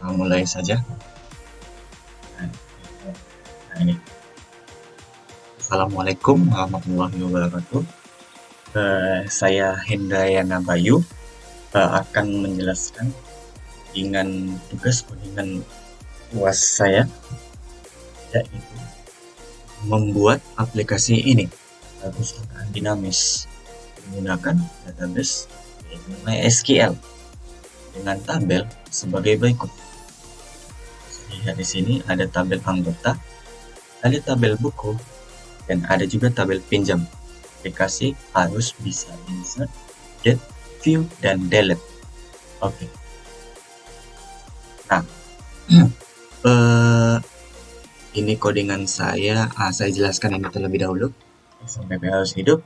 kita mulai saja. Nah, ini. Assalamualaikum warahmatullahi wabarakatuh. Saya Hendrayana Bayu akan menjelaskan codingan UAS saya, yaitu membuat aplikasi ini, perpustakaan dinamis menggunakan database yaitu MySQL dengan tabel sebagai berikut. Lihat di sini ada tabel anggota, ada tabel buku, dan ada juga tabel pinjam. Aplikasi harus bisa insert, get, view, dan delete. Oke. Nah, ini codingan saya. Saya jelaskan ini terlebih dahulu. XMPP harus hidup.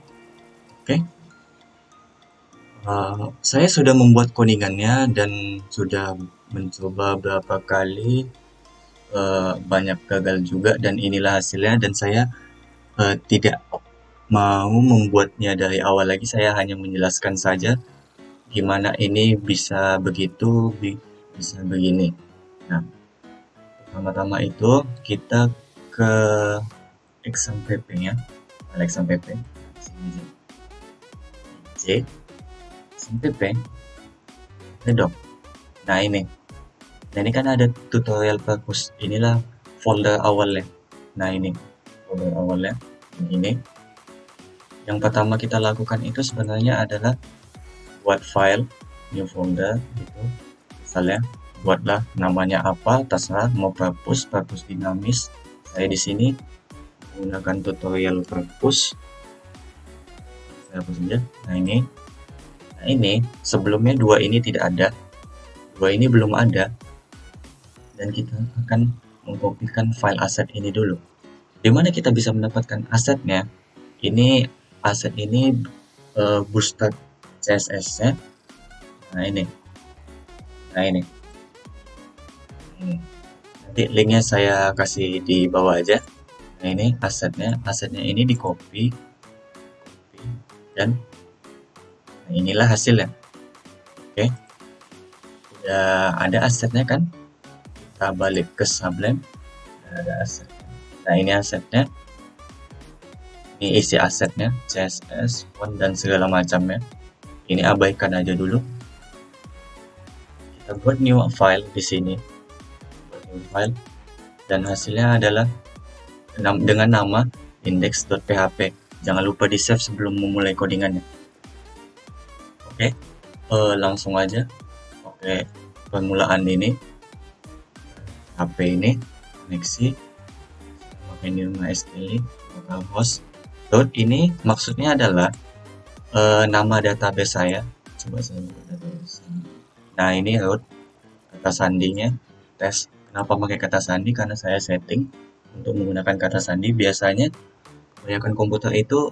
Oke. Saya sudah membuat codingannya dan sudah mencoba beberapa kali, banyak gagal juga, dan inilah hasilnya. Dan saya tidak mau membuatnya dari awal lagi, saya hanya menjelaskan saja gimana ini bisa begitu, bisa begini. Nah, pertama-tama itu kita ke XMPP-nya, XMPP, J, XMPP, doc. Nah ini kan ada tutorial perpus. Inilah folder awalnya. Nah ini folder awalnya. Ini yang pertama kita lakukan itu sebenarnya adalah buat file, new folder gitu. Misalnya buatlah namanya apa, terserah, mau perpus dinamis. Saya di sini menggunakan tutorial perpus. Saya hapus saja. Nah ini sebelumnya dua ini tidak ada, dua ini belum ada, dan kita akan mengkopikan file aset ini dulu. Dimana kita bisa mendapatkan asetnya? Ini aset ini bootstrap CSS-nya. Nah ini nanti linknya saya kasih di bawah aja. Nah ini asetnya ini di copy, dan inilah hasilnya. Oke, udah ada asetnya kan, kita balik ke Sublime. Ada asetnya. Nah ini asetnya, ini isi asetnya, CSS, font, dan segala macamnya. Ini abaikan aja dulu. Kita buat new file di sini, file, dan hasilnya adalah dengan nama index.php. Jangan lupa di save sebelum memulai codingannya. Oke, langsung aja pakai permulaan ini, HP ini, koneksi, pakai new MySQL, localhost. Ini maksudnya adalah nama database saya. Coba saya buka database. Nah ini root, kata sandinya tes. Kenapa pakai kata sandi? Karena saya setting untuk menggunakan kata sandi. Biasanya kebanyakan komputer itu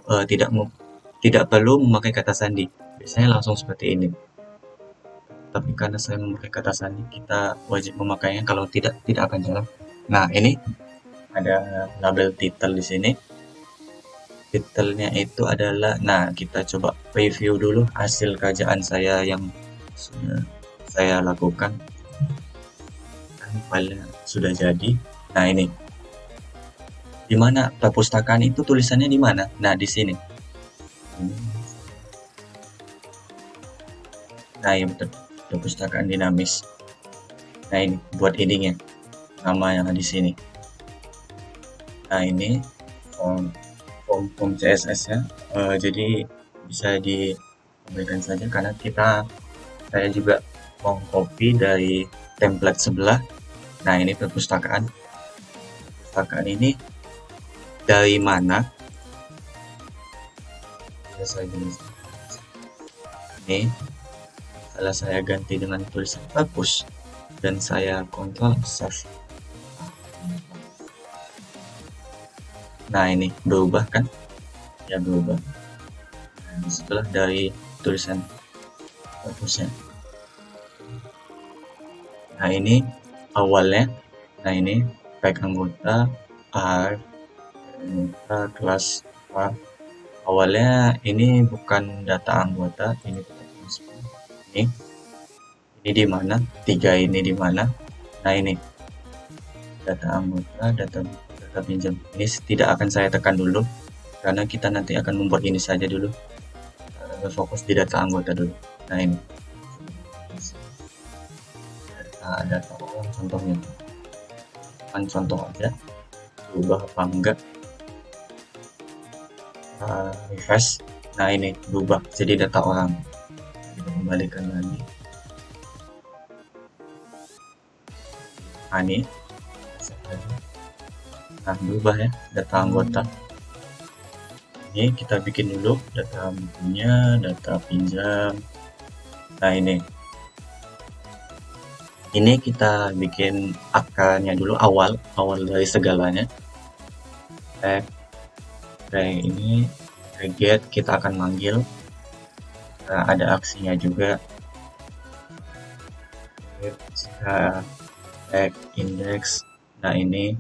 tidak perlu memakai kata sandi. Biasanya langsung seperti ini. Tapi karena saya memakai kata sandi, kita wajib memakainya. Kalau tidak akan jalan. Nah ini ada label title di sini. Titelnya itu adalah, nah kita coba preview dulu hasil kerjaan saya yang sudah saya lakukan. Filenya sudah jadi. Nah ini, dimana perpustakaan itu tulisannya di mana? Nah di sini. Nah ya betul, perpustakaan dinamis. Nah ini buat headingnya, nama yang di sini. Nah ini form CSS ya. Jadi bisa diabaikan saja karena saya juga mau copy dari template sebelah. Nah ini perpustakaan ini dari mana? Ini setelah saya ganti dengan tulisan perpus dan saya Ctrl save. Nah ini berubah kan? Ya berubah. Nah, setelah dari tulisan perpusnya. Nah ini awalnya. Nah ini tag anggota R, anggota kelas A. Awalnya ini bukan data anggota, ini di mana? 3 ini di mana? Nah ini data anggota, data pinjam. Ini tidak akan saya tekan dulu karena kita nanti akan membuat ini saja dulu. Fokus di data anggota dulu. Nah ini data orang contohnya, kan contoh aja, berubah apa enggak. Refresh. Nah ini berubah jadi data orang. Kita kembalikan lagi. Nah ini berubah ya data anggota. Ini kita bikin dulu data bukunya, data pinjam. Nah ini kita bikin akarnya dulu, awal dari segalanya. Ini get, kita akan manggil. Ada aksinya juga. Kita index. Nah ini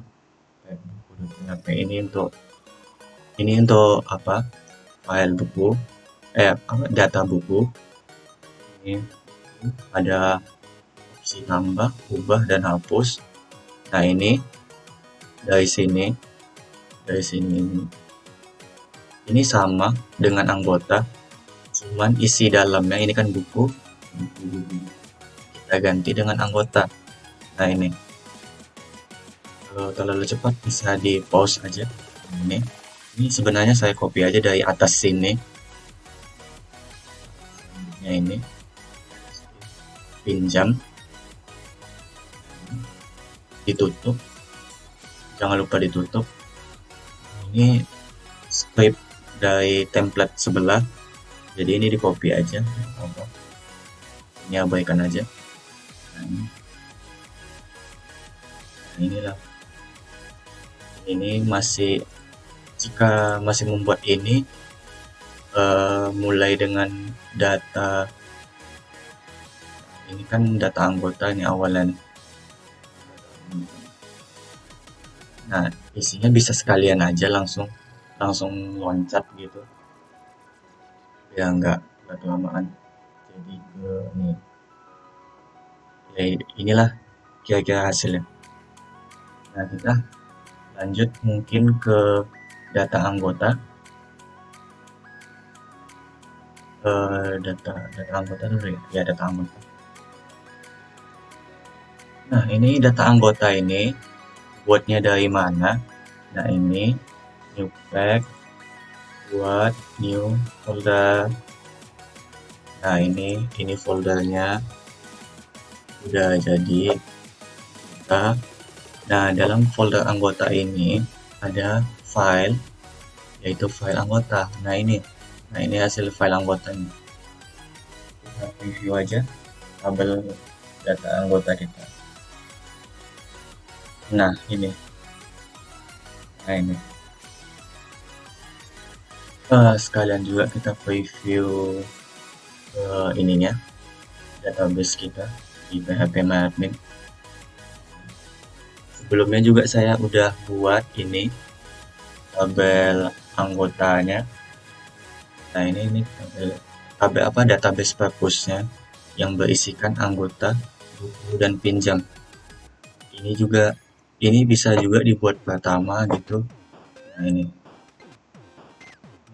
ini untuk apa? File buku, data buku. Ini ada opsi tambah, ubah dan hapus. Nah ini dari sini ini sama dengan anggota, cuman isi dalamnya ini kan buku, kita ganti dengan anggota. Nah ini kalau terlalu cepat bisa di pause aja. Ini sebenarnya saya copy aja dari atas sini. Ini pinjam, ditutup, jangan lupa ditutup. Ini script dari template sebelah, jadi ini di copy aja, ini abaikan aja. Nah, inilah ini jika masih membuat ini mulai dengan data ini kan data anggota ini awalan. Nah isinya bisa sekalian aja langsung loncat gitu ya, nggak kelamaan. Jadi ya inilah kira-kira hasilnya. Nah kita lanjut mungkin ke data anggota. Data anggota dulu ya, data anggota. Nah ini data anggota ini buatnya dari mana? Nah ini new pack, buat new folder. Nah ini foldernya udah jadi. Nah dalam folder anggota ini ada file, yaitu file anggota. Nah ini hasil file anggotanya. Kita review aja tabel data anggota kita. Nah ini sekalian juga kita preview ininya, database kita di phpMyAdmin. Sebelumnya juga saya udah buat ini tabel anggotanya. Nah ini tabel apa, database purpose-nya yang berisikan anggota, buku dan pinjam. Ini bisa juga dibuat pertama gitu. Nah ini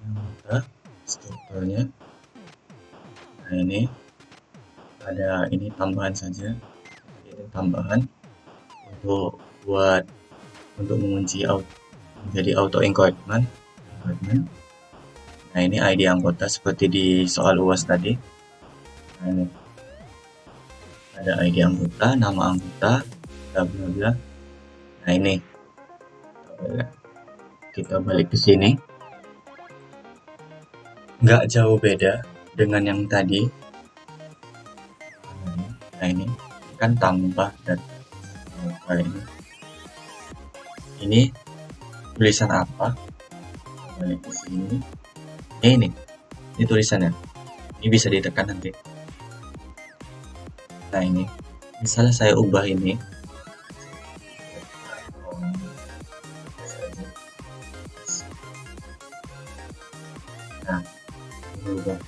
anggota, strukturnya. Nah ini ada ini tambahan saja, ini tambahan untuk mengunci menjadi auto encodement. Nah ini ID anggota seperti di soal UAS tadi. Nah ini ada ID anggota, nama anggota, bla bla bla. Nah ini kita balik ke sini, nggak jauh beda dengan yang tadi. Nah ini kan tambah data ini tulisan apa, balik ke sini. Ini tulisannya, ini bisa ditekan nanti. Nah ini misalnya saya ubah ini, nah ini ubah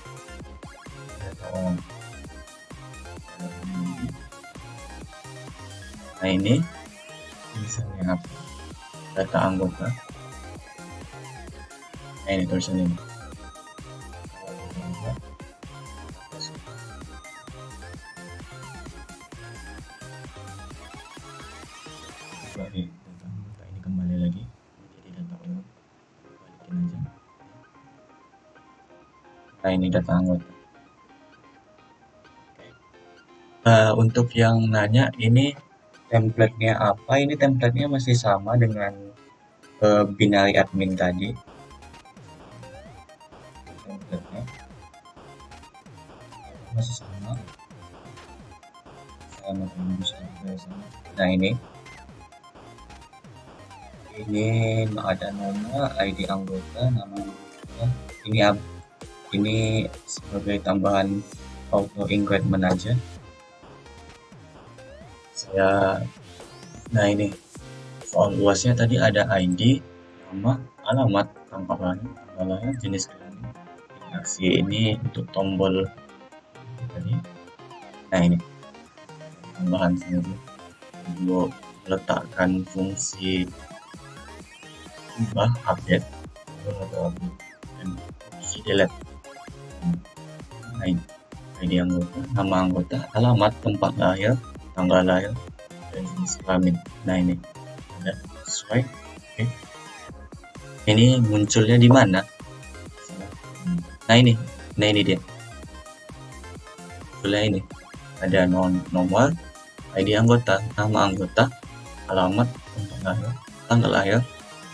data orang. Nah ini misalnya apa? Data anggota. Nah ini tulisan ini. Ini kembali lagi menjadi data umum. Balikin aja. Nah ini data anggota. Untuk yang nanya ini template-nya apa? Ini template-nya masih sama dengan binary admin tadi. Template-nya masih sama. Nah ini ada nama, ID anggota, nama anggota. Ini sebagai tambahan auto increment aja. Nah ini soal luasnya tadi ada ID, nama, alamat, tanggal lahir, jenis kelamin. Aksi ini untuk tombol tadi. Nah ini tambahan sendiri untuk meletakkan fungsi ubah, update, dan fungsi delete. Nah ini ID anggota, nama anggota, alamat, tempat lahir, tanggal lahir, dan jenis kelamin. Nah ini ada sesuai. Oke. Ini munculnya di mana? Nah ini dia. Munculnya ini ada nomor, ID anggota, nama anggota, alamat, tempat lahir, tanggal lahir,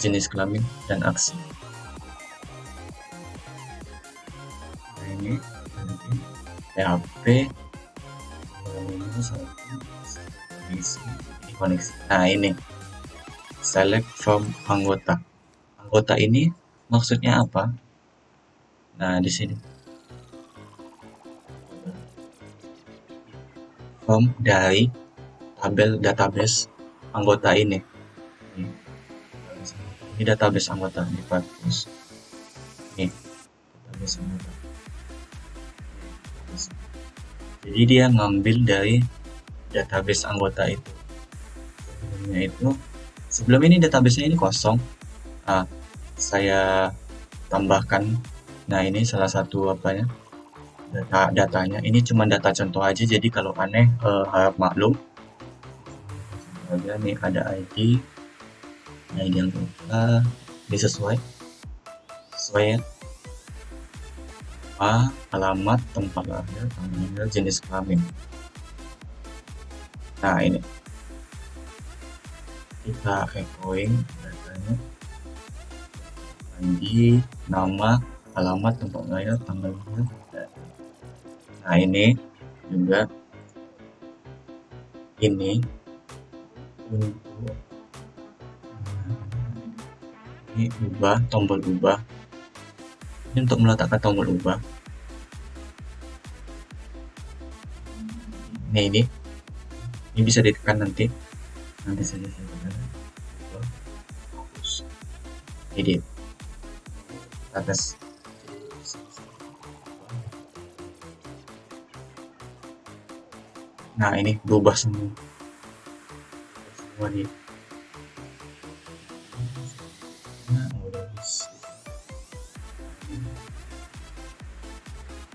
jenis kelamin, dan aksi. Nah ini PHP koneksi. Nah ini select from anggota. Anggota ini maksudnya apa? Nah di sini from dari tabel database anggota ini. Ini database anggota di Papus. Ini database anggota. Jadi dia ngambil dari database anggota itu. Sebelum ini database-nya ini kosong. Saya tambahkan. Nah ini salah satu apanya datanya. Ini cuma data contoh aja. Jadi kalau aneh harap maklum. Nih ada ID. Nah ini yang ini sesuai ya. Alamat, tempat lahir, tanggal, jenis kelamin. Nah ini kita echoing datanya, ID, nama, alamat, tempat lahir, tanggal lahir. Nah ini juga ini untuk ini ubah, tombol ubah. Ini untuk meletakkan tombol ubah. Nah ini bisa ditekan nanti saja saya tekan. Hapus. Edit atas. Nah ini berubah semua nih.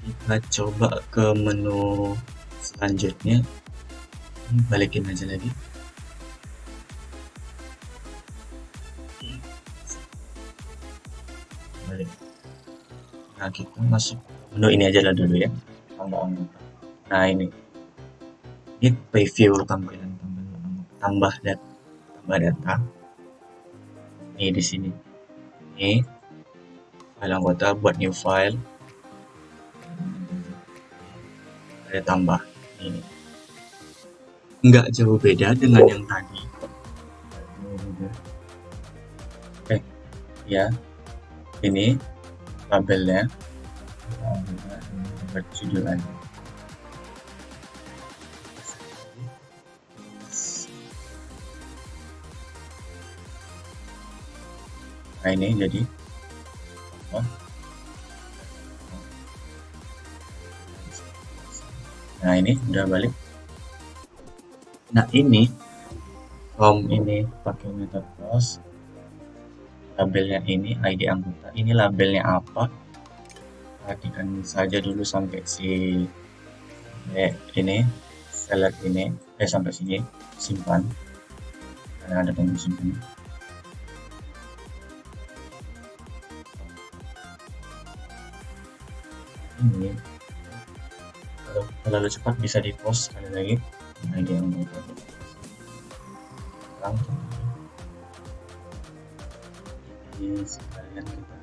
Kita coba ke menu selanjutnya. Balikin aja lagi. Balik. Nah kita masuk menu ini aja lah dulu ya. Nah ini preview tambah data. Ini di sini. Ini file anggota, buat new file. Ada tambah. Ini nggak jauh beda dengan yang tadi. Ya ini labelnya berjudulan. Nah ini jadi nah ini udah balik. Nah ini home ini pakai method post, labelnya ini ID anggota, ini labelnya apa, perhatikan saja dulu sampai ini select ini sampai sini, simpan karena ada tombol simpan. Ini kalau terlalu cepat bisa di pause sekali lagi. Nah, ID anggota sekarang ini sekalian kita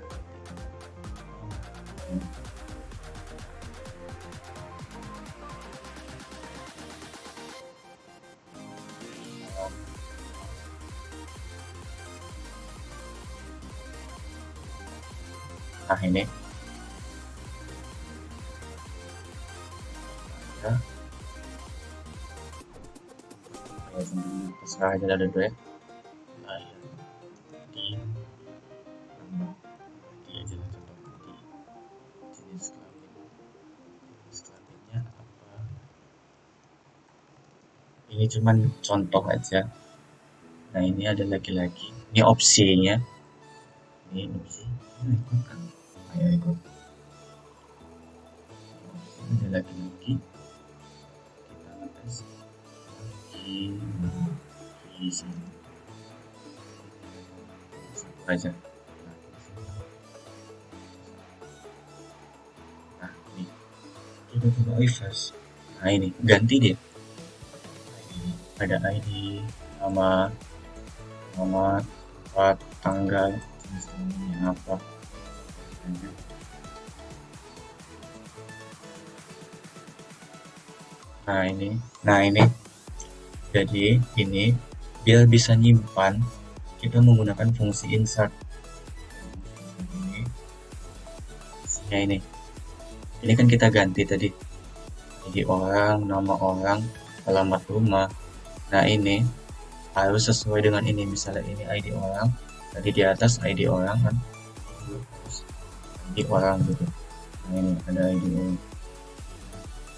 nah ini ya, terserah aja ada dua ya. Nah, ya. Di aja lah contoh di jenis kelaminnya apa, ini cuman contoh aja. Nah ini ada lagi-lagi, ini opsinya, ini opsi, ikutkan, ayo ikut. Ada lagi-lagi, kita ngetes di sini aja. Nah ini kita coba refresh. Nah ini ganti deh, ada ID, nama, tempat, tanggal, jenis kelaminnya apa. Nah ini jadi ini biar bisa nyimpan, kita menggunakan fungsi insert. Ini kan kita ganti tadi ID orang, nama orang, alamat rumah. Nah ini harus sesuai dengan ini, misalnya ini ID orang, tadi di atas ID orang kan, ID orang gitu. Nah ini ada ID orang,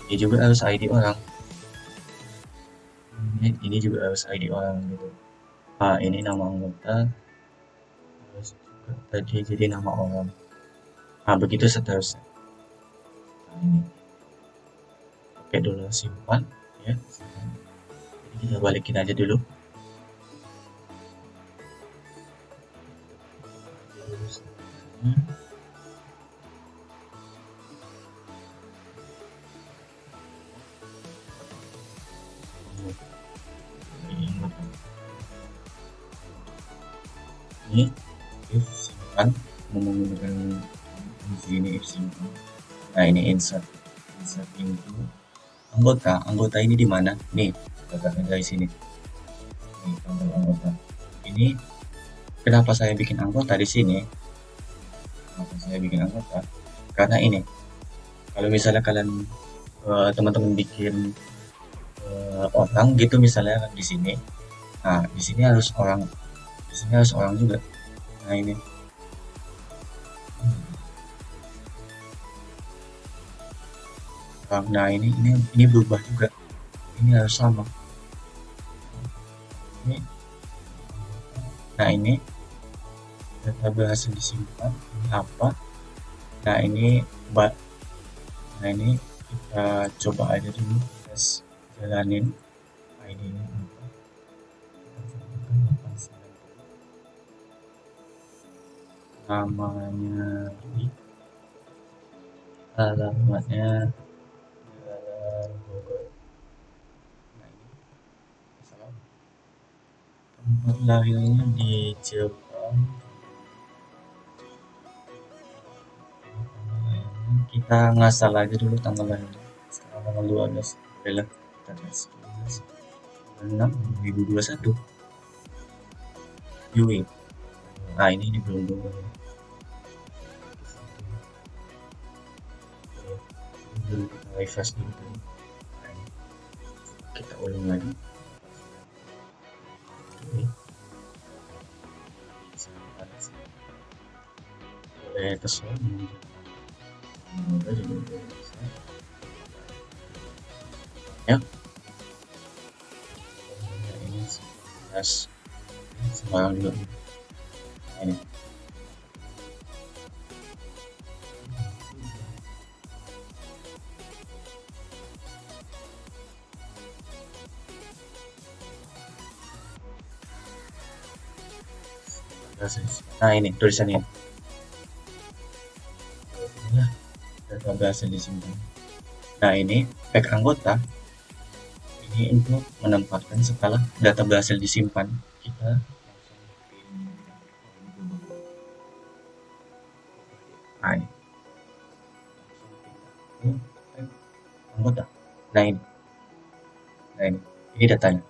ini juga harus ID orang, ini juga harus ID orang gitu. Nah ini nama anggota harus juga tadi jadi nama orang. Nah begitu seterusnya. Nah ini oke dulu, simpan ya, simpan. Jadi kita balikin aja dulu. Ini if simpan, menggunakan fungsi ini if simpan. Nah ini insert into anggota ini di mana nih, letaknya dari sini nih, tombol anggota ini. Kenapa saya bikin anggota di sini, karena ini kalau misalnya kalian teman-teman bikin orang gitu misalnya di sini, nah di sini harus orang juga. Nah ini nah ini berubah juga, ini harus sama ini. Nah ini data berhasil disimpan, ini apa, nah ini kita coba aja dulu, tes jalanin ID nya apa, namanya ini, alamatnya Jalan Bogor. Nah ini salah, tempat lahirnya di Jepang, kita ngasal aja dulu tanggal lahirnya, sekarang tanggal 12, bolehlah kita tes 6/2021 Yui. Nah ini belum berubah ya, dulu kita refresh dulu tadi. Nah, ini kita ulang lagi. Oke. Boleh terserah juga bisa. Ya ini atas sembarang juga. Nah, ini nah ini tulisannya inilah data berhasil disimpan. Nah ini tag anggota ini untuk menempatkan setelah data berhasil disimpan, kita nah ini tag anggota. Nah ini ini datanya.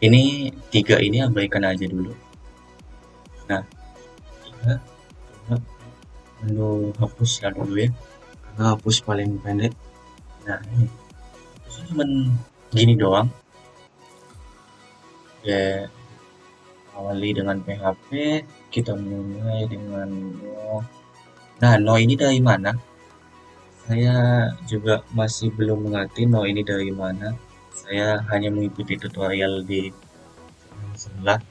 Ini 3 ini abaikan aja dulu. Nah, kita coba menu hapus dulu ya, karena hapus paling pendek. Nah ini cuman gini doang ya. Awali dengan PHP, kita mulai dengan no. Nah, no ini dari mana? Saya juga masih belum mengerti no ini dari mana. Saya hanya mengikuti tutorial di sebelah.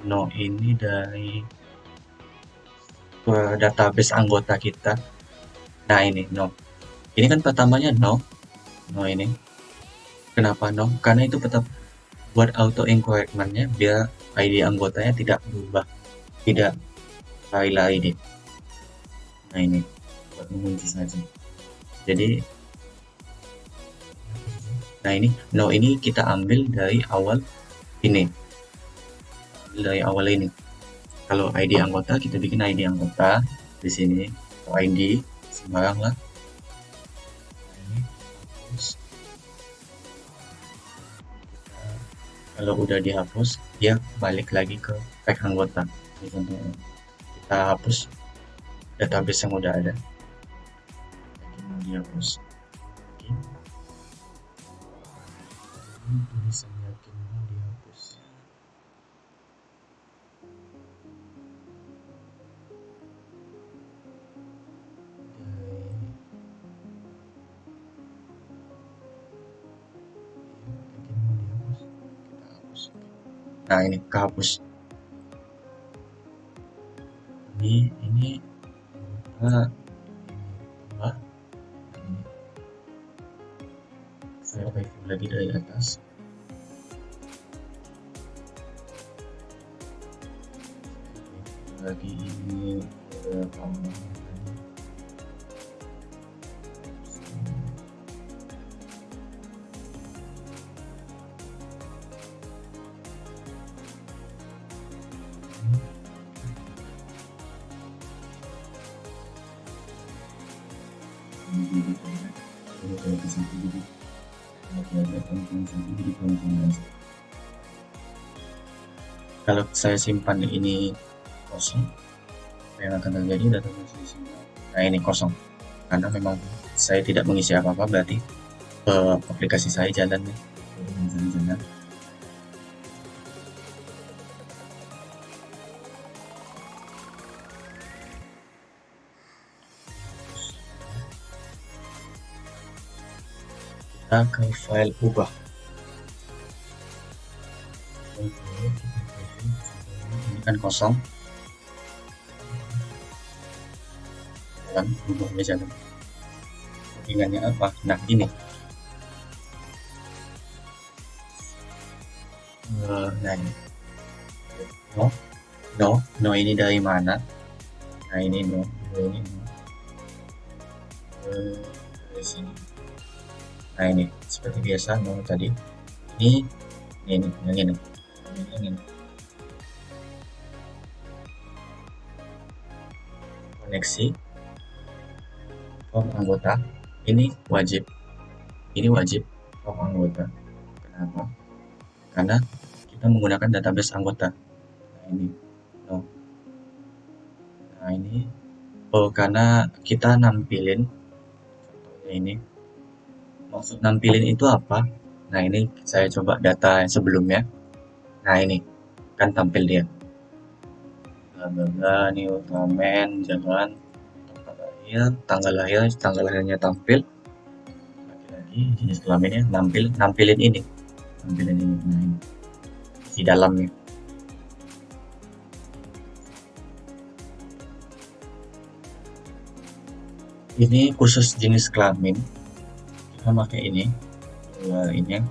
No ini dari database anggota kita. Nah ini no. Ini kan pertamanya no. No ini. Kenapa no? Karena itu tetap buat auto incorrectment-nya biar ID anggotanya tidak berubah, tidak lari-lari deh. Nah ini buat mengunci saja. Jadi nah ini no ini kita ambil dari awal ini. Kalau ID anggota kita bikin ID anggota di sini, ID sembarang lah. Kalau udah dihapus, dia balik lagi ke tag anggota. Contohnya kita hapus database yang udah ada. Kita dihapus. Tulisan yakin mau dihapus. Nah ini kehapus. Ini saya review lagi dari atas. Lagi ini kalau saya simpan ini kosong, yang akan terjadi database di sini. Nah ini kosong karena memang saya tidak mengisi apa-apa, berarti aplikasi saya jalan nih. Jalan. Kita ke file ubah. Ini kan kosong. Jalan, ubahnya jalan. Ingatnya apa? Nah ini. Nah ini. No ini dari mana? Nah ini no. Ini no. Dari sini. Nah ini seperti biasa no tadi. Ini yang ini. Koneksi form anggota ini wajib form anggota. Kenapa? Karena kita menggunakan database anggota. Nah ini no. Nah ini karena kita nampilin contohnya ini. Maksud nampilin itu apa? Nah ini saya coba data yang sebelumnya. Nah ini kan tampil dia. New comment, jalan, tanggal lahirnya tampil, Ini jenis kelaminnya, nampilin ini, nah ini di dalamnya. Ini khusus jenis kelamin, kita pakai ini ini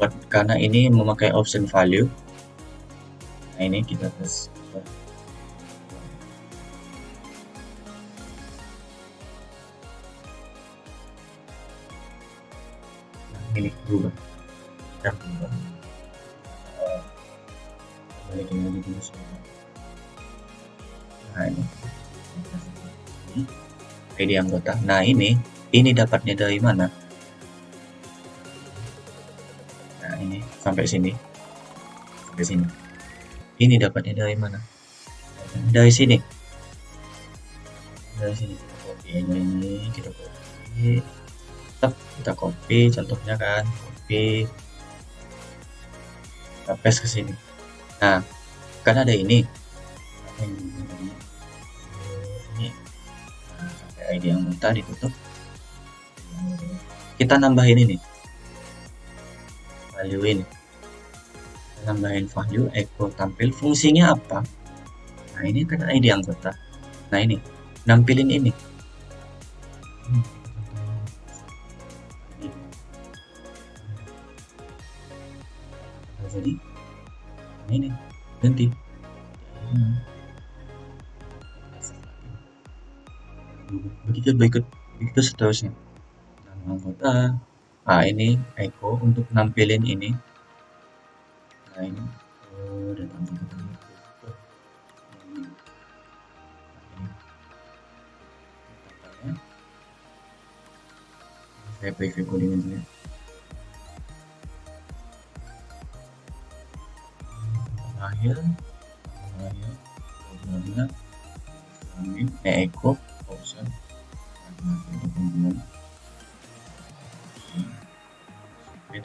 buat, karena ini memakai option value. Nah ini kita tes. Nah ini berubah, kita berubah. Balikin lagi dulu semua. Nah ini ID anggota. Nah ini dapatnya dari mana? Nah ini sampai sini, ini dapatnya dari mana? Dari sini, kita copy aja ini, kita copy contohnya kan, kita paste ke sini. Nah kan ada ini ID anggota ditutup, kita nambahin ini value ini, kita nambahin value echo tampil. Fungsinya apa? Nah ini kan ID anggota. Nah ini nampilin ini. Jadi ini ganti. Begitu seterusnya. Nama anggota. Nah ini echo untuk nampilin ini. Nah ini data anggota. Saya preview codingan dulu ya. Lahir echo option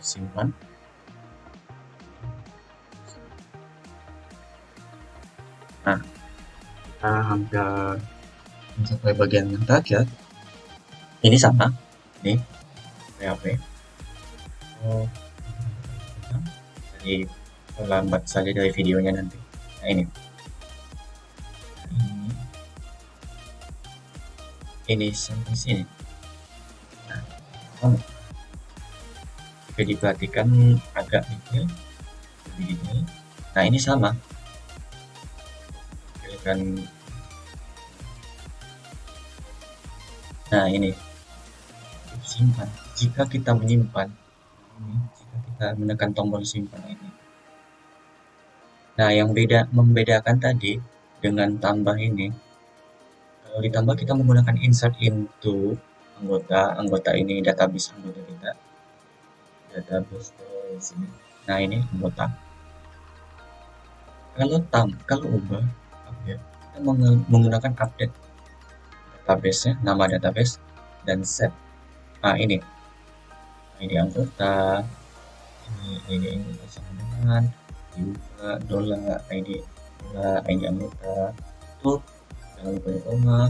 simpan. Nah kita hampir sampai bagian yang terakhir. Ini sama nih PHP. Jadi lambat saja dari videonya nanti. Nah ini sampai sini. Nah, jika diperhatikan agak detail, lebih detail. Nah ini sama. Pilihkan. Nah ini simpan. Jika kita menyimpan, jika kita menekan tombol simpan ini. Nah yang membedakan tadi dengan tambah ini, kalau ditambah kita menggunakan insert into anggota ini database anggota kita, database di sini. Nah ini anggota. Kalau ubah update, kita menggunakan update database-nya, nama database dan set. Nah ini anggota, ini anggota sama dengan juga ID anggota tuh, jangan lupa di koma,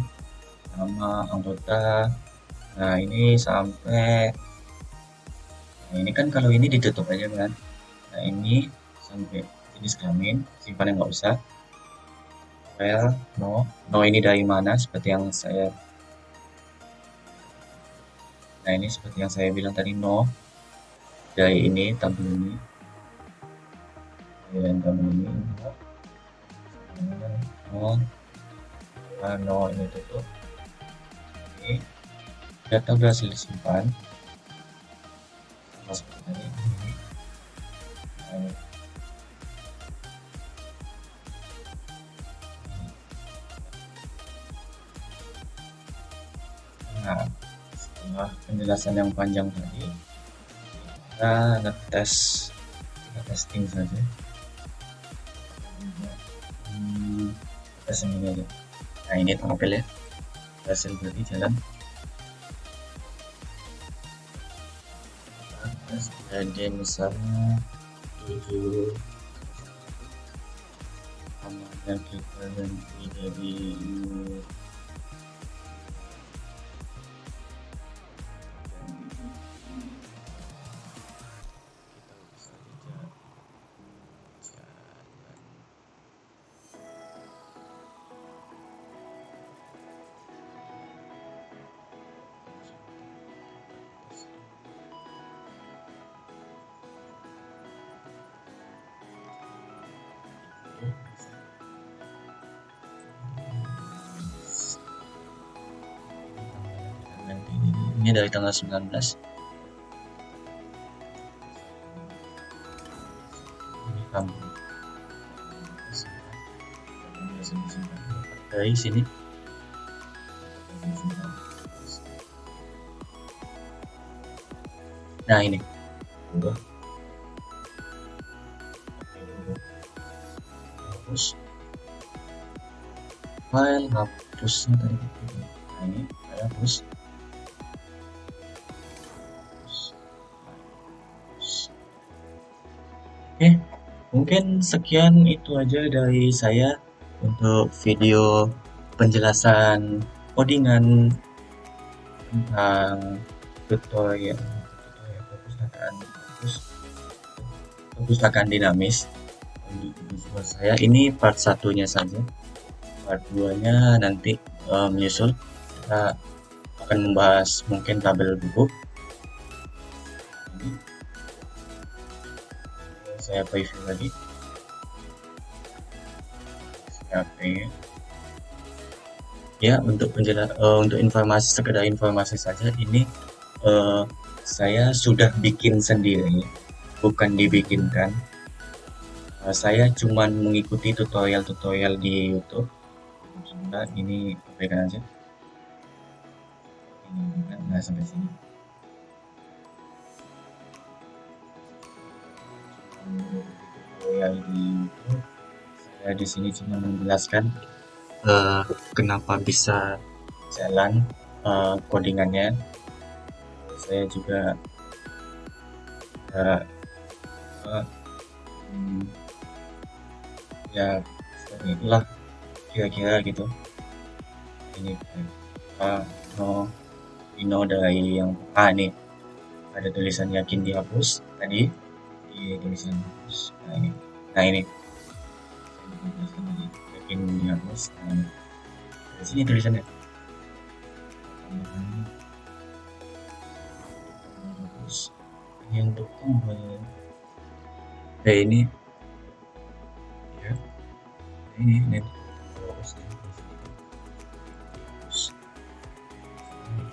nama anggota. Nah ini sampai, nah ini kan kalau ini ditutup aja kan. Nah ini sampai jenis kelamin, simpan yang nggak usah. File no ini dari mana, seperti yang saya, nah ini seperti yang saya bilang tadi, no dari ini tabel ini, dan tabel ini no ini tutup. Oke, data berhasil disimpan. Nah, setelah penjelasan yang panjang tadi, kita testing saja. Tes ini aja. Nah ini tampil ya, hasil berarti jalan. Jadi misalnya 7 namanya kita ganti jadi ini dari tanggal 19. Ini kampung dari sini. Nah ini udah hapus file, hapusnya tadi. Nah ini saya hapus. Oke, mungkin sekian itu aja dari saya untuk video penjelasan codingan tentang tutorial perpustakaan dinamis. Untuk video saya ini part satunya saja, part 2 nya nanti menyusul. Kita akan membahas mungkin tabel buku. Ini saya preview lagi. Oke. Ya, untuk informasi, sekedar informasi saja, ini saya sudah bikin sendiri, bukan dibikinkan. Saya cuman mengikuti tutorial-tutorial di YouTube. Sebentar, ini abaikan aja. Ini nggak sampai sini. Tutorial di YouTube. Saya di sini cuma menjelaskan kenapa bisa jalan codingannya. Saya juga ya seperti itulah kira-kira gitu. Ini no dari yang nih ada tulisan yakin dihapus tadi di tulisan hapus. Nah ini yakin dihapus. Nah ini di sini tulisannya hapus. Ini untuk tombol. Ini ya, ini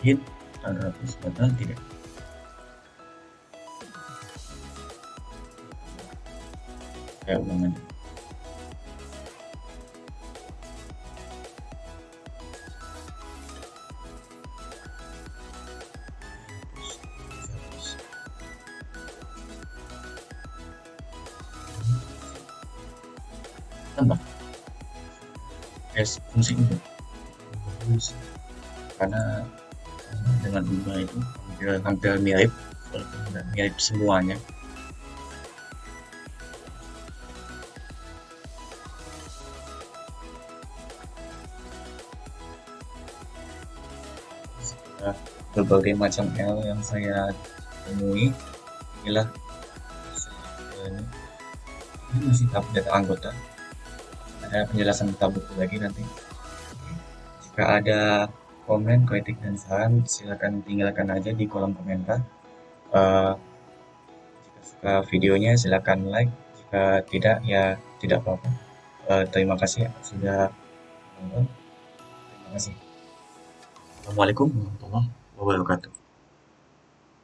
hit ada hapus batal tidak. Kayak ulangan. Tambah fungsi ubah karena dengan ubah itu hampir mirip, walaupun tidak mirip semuanya. Berbagai macam error yang saya temui, inilah ini masih tahap data anggota. Ada penjelasan tentang buku lagi nanti. Jika ada komen, kritik, dan saran, silakan tinggalkan aja di kolom komentar. Jika suka videonya silakan like, jika tidak ya tidak apa-apa. Terima kasih sudah menonton. Terima kasih. Assalamualaikum warahmatullahi wabarakatuh.